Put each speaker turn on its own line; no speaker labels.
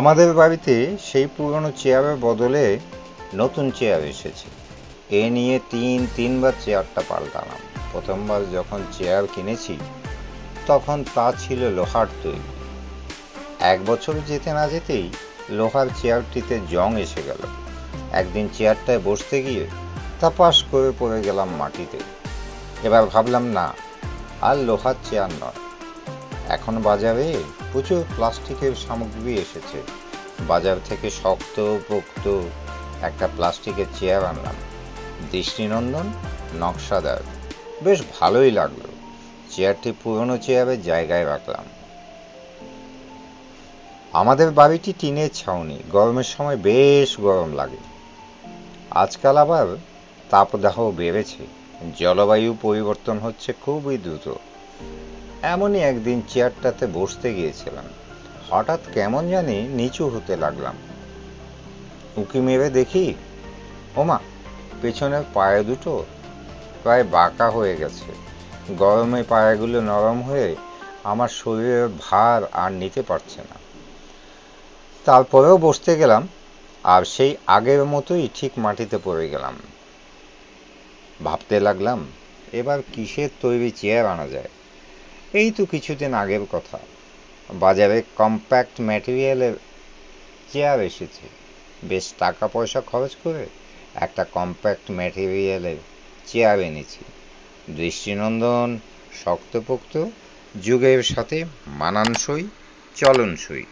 আমাদের বাড়িতে সেই পুরনো চেয়ারের বদলে নতুন চেয়ার এসেছে। এ নিয়ে তিনবার চেয়ারটা পাল্টালাম। প্রথমবার যখন চেয়ার কিনেছি তখন তা ছিল লোহার তৈরি। 1 বছর যেতে না যেতেই লোহার চেয়ারটিতে জং এসে গেল। একদিন চেয়ারটায় বসতে গিয়ে তা পাশ করে পড়ে গেলাম মাটিতে। এবার ভাবলাম, না, আর লোহার চেয়ার নয়। এখন বাজারে প্রচুর প্লাস্টিকের সামগ্রী এসেছে। বাজার থেকে শক্ত পোক্ত একটা প্লাস্টিকের চেয়ার আনলাম, দৃষ্টিনন্দন, নকশাদার, বেশ ভালোই লাগলো। চেয়ারটি পুরনো চেয়ারের জায়গায় রাখলাম। আমাদের বাড়িটি টিনের ছাউনি, গরমের সময় বেশ গরম লাগে। আজকাল আবার তাপদাহ বেড়েছে, জলবায়ু পরিবর্তন হচ্ছে খুবই দ্রুত। এমনই একদিন চেয়ারটাতে বসতে গিয়েছিলাম, হঠাৎ কেমন জানি নিচু হতে লাগলাম। উঁকি মেরে দেখি, ওমা, পেছনের পায়ে দুটো প্রায় বাঁকা হয়ে গেছে। গরমে পায়েগুলো নরম হয়ে আমার শরীরের ভার আর নিতে পারছে না। তারপরেও বসতে গেলাম, আর সেই আগের মতোই ঠিক মাটিতে পড়ে গেলাম। ভাবতে লাগলাম, এবার কিসের তৈরি চেয়ার আনা যায়। এই তো কিছুদিন আগের কথা, বাজারে কম্প্যাক্ট ম্যাটেরিয়ালের চেয়ার এসেছে। বেশ টাকা পয়সা খরচ করে একটা কম্প্যাক্ট ম্যাটেরিয়ালের চেয়ার এনেছি, দৃষ্টিনন্দন, শক্তপোক্ত, যুগের সাথে মানানসই, চলনসই।